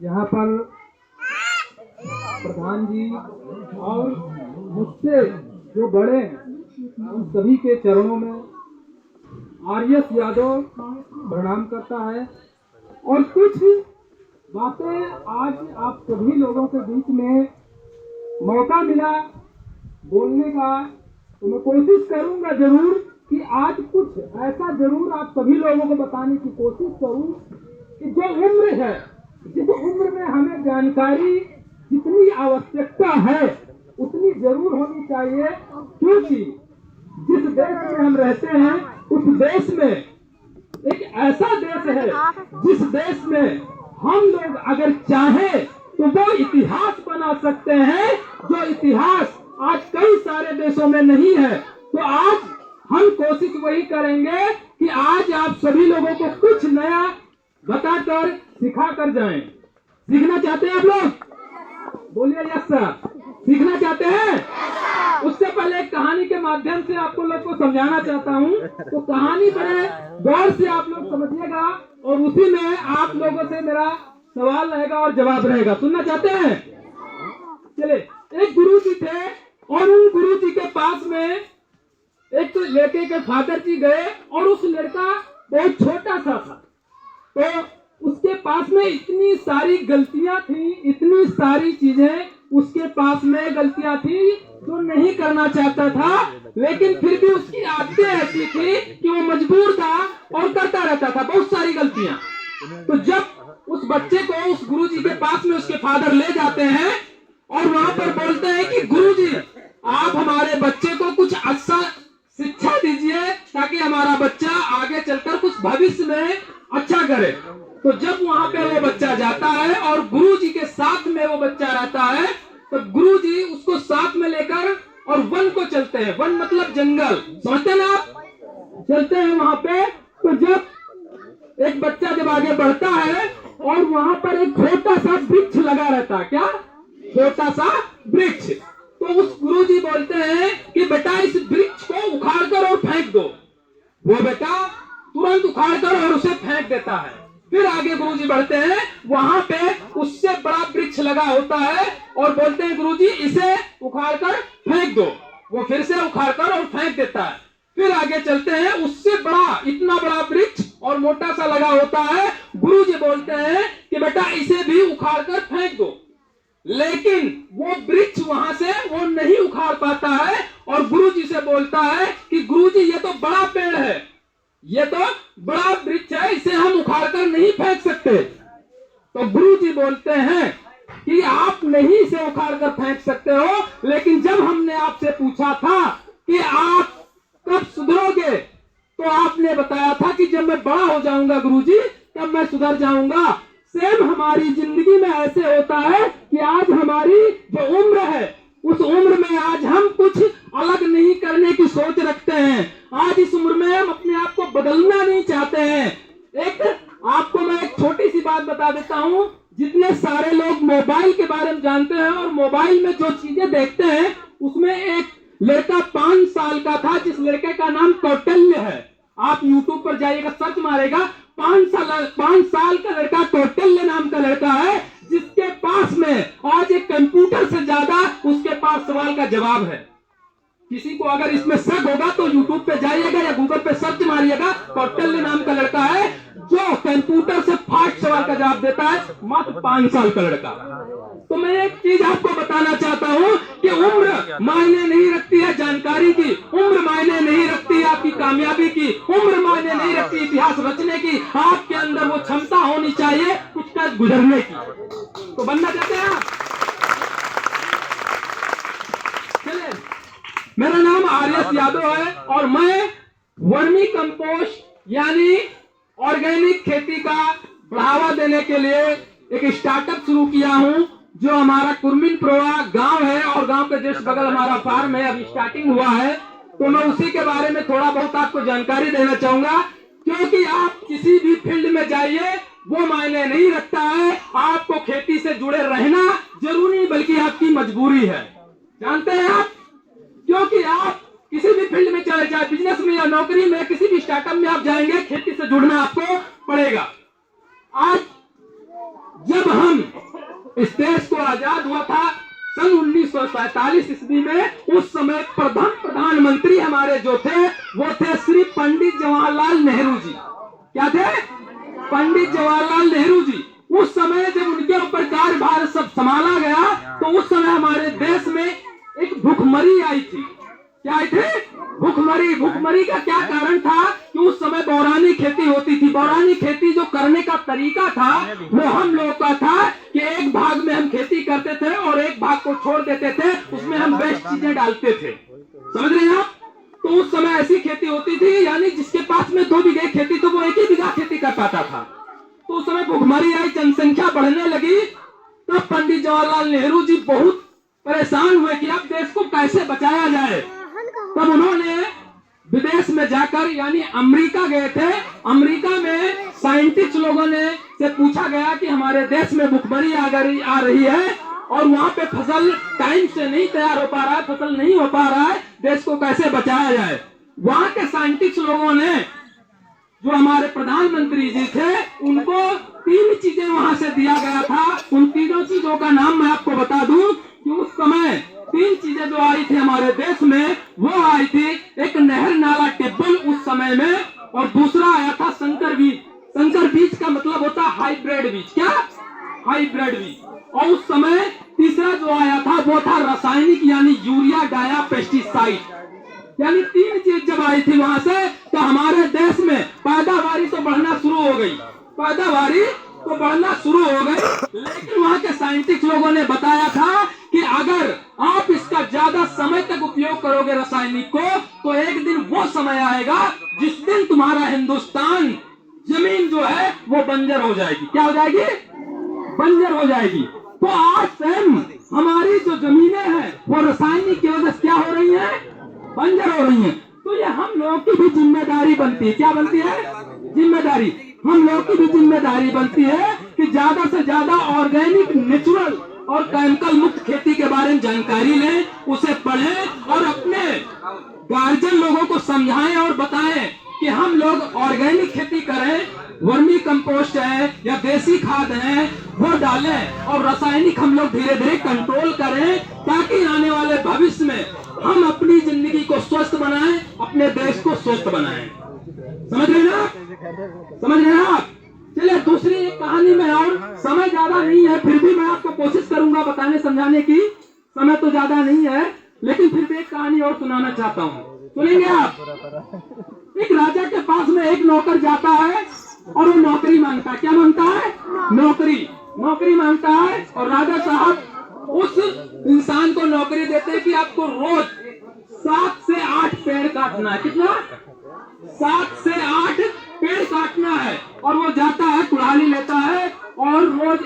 यहाँ पर प्रधान जी और मुझसे जो बड़े हैं उन सभी के चरणों में आर.एस. यादव प्रणाम करता है। और कुछ बातें आज आप सभी लोगों के बीच में मौका मिला बोलने का, तो मैं कोशिश करूंगा जरूर कि आज कुछ ऐसा जरूर आप सभी लोगों को बताने की कोशिश करूं कि जो उम्र है, जिस उम्र में हमें जानकारी जितनी आवश्यकता है उतनी जरूर होनी चाहिए, क्योंकि जिस देश में हम रहते हैं उस देश में एक ऐसा देश है जिस देश में हम लोग अगर चाहें तो वो इतिहास बना सकते हैं, जो इतिहास आज कई सारे देशों में नहीं है। तो आज हम कोशिश वही करेंगे कि आज आप सभी लोगों को कुछ नया बताकर सिखा कर जाएं। सीखना चाहते हैं आप लोग? बोलिए यस सर। सीखना चाहते हैं? उससे पहले एक कहानी के माध्यम से आपको लोग को समझाना चाहता हूँ। तो कहानी बड़े गौर से आप लोग समझिएगा और उसी में आप लोगों से मेरा सवाल रहेगा और जवाब रहेगा। सुनना चाहते हैं? चले, एक गुरुजी थे और उन गुरुजी के पास में एक तो लड़के के फादर जी गए और उस लड़का बहुत छोटा सा था, तो उसके पास में इतनी सारी गलतियां थी, इतनी सारी चीजें उसके पास में गलतियां थी जो नहीं करना चाहता था, लेकिन फिर भी उसकी आदतें ऐसी थी कि वो मजबूर था और करता रहता था बहुत सारी गलतियां। तो जब उस बच्चे को उस गुरुजी के पास में उसके फादर ले जाते हैं और वहां पर बोलते हैं कि गुरुजी आप हमारे बच्चे को कुछ अच्छा शिक्षा दीजिए ताकि हमारा बच्चा आगे चलकर कुछ भविष्य में अच्छा करे। तो जब वहां पे वो बच्चा जाता है और गुरुजी के साथ में वो बच्चा रहता है, तो गुरुजी उसको साथ में लेकर और वन को चलते हैं। वन मतलब जंगल, समझते ना आप? चलते हैं वहां पे। तो जब एक बच्चा जब आगे बढ़ता है और वहां पर एक छोटा सा वृक्ष लगा रहता है, क्या छोटा सा वृक्ष, तो उस गुरुजी बोलते हैं कि बेटा इस वृक्ष को उखाड़ कर और फेंक दो। वो बेटा तुरंत उखाड़ कर और उसे फेंक देता है। फिर आगे गुरुजी बढ़ते हैं, वहां पे उससे बड़ा वृक्ष लगा होता है और बोलते हैं गुरुजी इसे उखाड़ कर फेंक दो। वो फिर से उखाड़ कर और फेंक देता है। फिर आगे चलते हैं, उससे बड़ा इतना बड़ा वृक्ष और मोटा सा लगा होता है। गुरुजी बोलते हैं कि बेटा इसे भी उखाड़ कर फेंक दो, लेकिन वो वृक्ष वहां से वो नहीं उखाड़ पाता है और गुरुजी से बोलता है कि गुरुजी ये तो बड़ा पेड़ है, ये तो बड़ा वृक्ष है, इसे हम उखाड़ कर नहीं फेंक सकते। तो गुरुजी बोलते हैं कि आप नहीं इसे उखाड़ कर फेंक सकते हो, लेकिन जब हमने आपसे पूछा था कि आप कब सुधरोगे, तो आपने बताया था कि जब मैं बड़ा हो जाऊंगा गुरुजी तब मैं सुधर जाऊंगा। सेम हमारी जिंदगी में ऐसे होता है कि आज हमारी जो उम्र है उस उम्र में आज हम कुछ अलग नहीं करने की सोच रखते हैं। आज इस उम्र में हम अपने आप को बदलना नहीं चाहते हैं। एक आपको मैं एक छोटी सी बात बता देता हूँ। जितने सारे लोग मोबाइल के बारे में जानते हैं और मोबाइल में जो चीजें देखते हैं, उसमें एक लड़का 5 साल का था जिस लड़के का नाम कौटिल्य है। आप यूट्यूब पर जाइएगा, सर्च मारेगा, 5 साल का लड़का कौटिल्य नाम का लड़का है, जिसके पास में आज एक कंप्यूटर से ज्यादा उसके पास सवाल का जवाब है। किसी को अगर इसमें शक होगा तो यूट्यूब पे जाइएगा या गूगल पे सर्च मारिएगा, कौटिल्य नाम का लड़का है जो कंप्यूटर से फास्ट सवाल का जवाब देता है, मात्र 5 साल का लड़का। तो मैं एक चीज आपको बताना चाहता हूँ कि उम्र मायने नहीं रखती है जानकारी की, उम्र मायने नहीं रखती है आपकी कामयाबी की, उम्र मायने नहीं रखती इतिहास रचने की। आपके अंदर वो क्षमता होनी चाहिए कुछ का गुजरने की। तो बनना चाहते हैं आप? चलिए, मेरा नाम आर.एस. यादव है और मैं वर्मी कंपोस्ट यानी ऑर्गेनिक खेती का बढ़ावा देने के लिए एक स्टार्टअप शुरू किया हूं, जो हमारा कुर्मिन प्रोवा गांव है और गांव के जस्ट बगल हमारा फार्म है। अभी स्टार्टिंग हुआ है, तो मैं उसी के बारे में थोड़ा बहुत आपको जानकारी देना चाहूंगा, क्योंकि आप किसी भी फील्ड में जाइए वो मायने नहीं रखता है। आपको खेती से जुड़े रहना जरूरी बल्कि आपकी मजबूरी है, जानते हैं आप? क्योंकि आप किसी भी फील्ड में चले जाए, बिजनेस में या नौकरी में, किसी भी स्टार्टअप में आप जाएंगे, खेती से जुड़ना आपको पड़ेगा। आज जब हम इस देश को आजाद हुआ था सन 1947 ईस्वी में। उस समय प्रधानमंत्री हमारे जो थे वो थे श्री पंडित जवाहरलाल नेहरू जी। क्या थे? पंडित जवाहरलाल नेहरू जी। उस समय जब उनके ऊपर कार्यभार सब संभाला गया तो उस समय हमारे देश में एक भुखमरी आई थी। क्या आई थी? भुखमरी। भुखमरी का क्या कारण था कि उस समय बोरानी खेती होती थी। बोरानी खेती जो करने का तरीका था वो हम लोग का था कि एक भाग में हम खेती करते थे और एक भाग को छोड़ देते थे, उसमें हम वेस्ट चीजें डालते थे। समझ रहे हैं आप? तो उस समय ऐसी खेती होती थी, यानी जिसके पास में 2 बीघे खेती तो वो 1 ही बीघा खेती कर पाता था। तो उस समय भुखमरी आई, जनसंख्या बढ़ने लगी। तब पंडित जवाहरलाल नेहरू जी बहुत परेशान हुए कि अब देश को कैसे बचाया जाए। तब उन्होंने विदेश में जाकर यानी अमेरिका गए थे। अमेरिका में साइंटिस्ट लोगों ने से पूछा गया कि हमारे देश में भुखमरी आ रही है और वहाँ पे फसल टाइम से नहीं तैयार हो पा रहा है, फसल नहीं हो पा रहा है, देश को कैसे बचाया जाए। वहाँ के साइंटिस्ट लोगों ने, जो हमारे प्रधानमंत्री जी थे, उनको 3 चीजें वहां से दिया गया था। उन तीनों चीजों का नाम मैं आपको बता दूं कि उस समय 3 चीजें जो आई थी हमारे देश में, वो आई थी एक नहर नाला टिब्बल उस समय में, और दूसरा आया था संकर बीज। संकर बीज का मतलब होता है हाइब्रिड बीज। क्या? हाइब्रिड बीज। और उस समय तीसरा जो आया था वो था रासायनिक यानी यूरिया डाया पेस्टिसाइड। यानी 3 चीज जब आई थी वहां से तो हमारे देश में पैदावारी तो बढ़ना शुरू हो गई, पैदावारी तो बढ़ना शुरू हो गई। लेकिन वहां के साइंटिस्ट लोगों ने बताया था कि अगर आप इसका ज्यादा समय तक उपयोग करोगे रासायनिक को तो एक दिन वो समय आएगा जिस दिन तुम्हारा हिंदुस्तान जमीन जो है वो बंजर हो जाएगी। क्या हो जाएगी? बंजर हो जाएगी। तो आज से हमारी जो जमीनें हैं वो रासायनिक की वजह से क्या हो रही है? बंजर हो रही है। तो ये हम लोग की भी जिम्मेदारी बनती है। क्या बनती है? जिम्मेदारी। हम लोग की भी जिम्मेदारी बनती है कि ज्यादा से ज्यादा ऑर्गेनिक, नेचुरल और केमिकल मुक्त खेती के बारे में जानकारी लें, उसे पढ़ें और अपने गार्जियन लोगों को समझाएं और बताएं कि हम लोग ऑर्गेनिक खेती करें, वर्मी कंपोस्ट है या देसी खाद है वो डालें और रासायनिक हम लोग धीरे धीरे कंट्रोल करें, ताकि आने वाले भविष्य में हम अपनी जिंदगी को स्वस्थ बनाएं, अपने देश को स्वस्थ बनाएं। समझ रहे ना? समझ रहे हैं आप? चलिए दूसरी एक कहानी में, और समय ज्यादा नहीं है फिर भी मैं आपको कोशिश करूंगा बताने समझाने की। समय तो ज्यादा नहीं है लेकिन फिर भी एक कहानी और सुनाना चाहता हूँ। सुनेंगे आप? एक राजा के पास में एक नौकर जाता है और वो नौकरी मांगता है। क्या मांगता है? नौकरी मांगता है। और राजा साहब उस इंसान को नौकरी देते हैं कि आपको रोज 7 से 8 पेड़ काटना है। कितना? 7 से 8 पेड़ काटना है। और वो जाता है, कुल्हाड़ी लेता है और रोज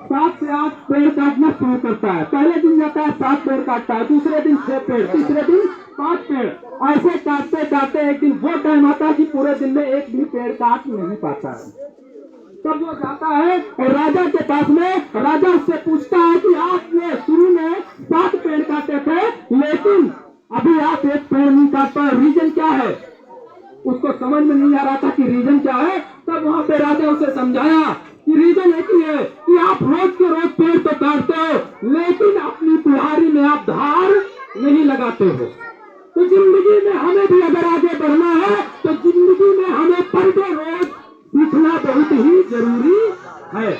7 से 8 पेड़ काटना शुरू करता है। पहले दिन जाता है 7 पेड़ काटता है, दूसरे दिन 6 पेड़, तीसरे दिन 5 पेड़। ऐसे काटते काटते एक दिन वो टाइम आता है कि पूरे दिन में एक भी पेड़ काट नहीं पाता है। तब वो जाता है और राजा के पास में, राजा उससे पूछता है कि आपने शुरू में 7 पेड़ काटे थे लेकिन अभी आप 1 पेड़ नहीं काट पाए, रीजन क्या है? उसको समझ में नहीं आ रहा था कि रीजन क्या है। तब वहां पे राजा उसे समझाया कि रीजन एक ही है कि आप रोज के रोज पेड़ तो काटते हो लेकिन अपनी कुल्हाड़ी में आप धार नहीं लगाते हो। तो जिंदगी में हमें भी अगर आगे बढ़ना है तो जिंदगी में हमें पर डे रोज सीखना बहुत ही जरूरी है।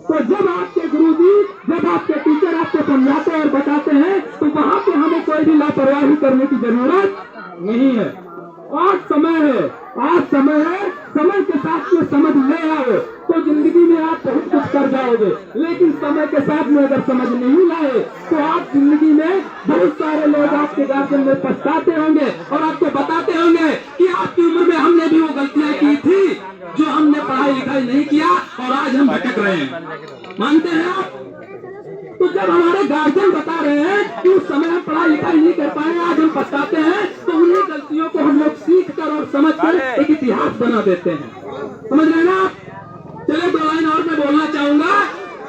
तो जब आपके गुरुजी, जब आपके टीचर आपको समझाते और बताते हैं तो वहां पे हमें कोई भी लापरवाही करने की जरूरत नहीं है। आज समय है, समय के साथ में समझ ले आओ तो जिंदगी में आप बहुत कुछ कर जाओगे। लेकिन समय के साथ में अगर समझ नहीं लाए तो आप जिंदगी में बहुत सारे लोग आपके गार्जियन में पछताते होंगे और आपको बताते होंगे कि आपकी उम्र में हमने भी वो गलतियां की थी जो हमने पढ़ाई लिखाई नहीं किया और आज हम भटक रहे हैं। मानते हैं आप? तो जब हमारे गार्जियन बता रहे हैं कि उस समय हम पढ़ाई लिखाई नहीं कर पाए, आज हम पछताते हैं, तो उन्हीं गलतियों को हम लोग सीख कर और समझ कर एक इतिहास बना देते हैं। समझ रहे ना आप? चलिए 2 लाइन और मैं बोलना चाहूंगा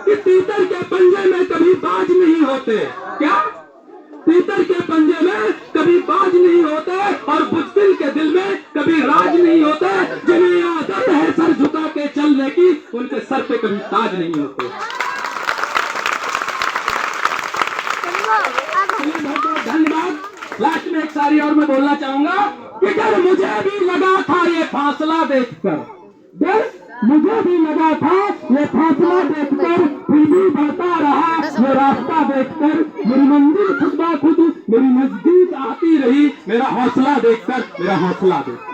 कि तीतर के पंजे में कभी बाज नहीं होते। क्या? तीतर के पंजे में कभी बाज नहीं होते और बुज़दिल के दिल में कभी राज नहीं होते। जिन्हें आदत है सर झुका के चलने की, उनके सर पे कभी ताज नहीं होते। चलिए बहुत बहुत धन्यवाद। लास्ट में एक सारी और मैं बोलना चाहूंगा कि डर मुझे भी लगा था ये फासला देखकर, डर मुझे भी लगा था ये फासला देखकर, फिर भी बढ़ता रहा ये रास्ता देखकर, मेरी मंजिल खुद ब खुद मेरी नजदीक आती रही, मेरा हौसला देखकर, मेरा हौसला देखकर।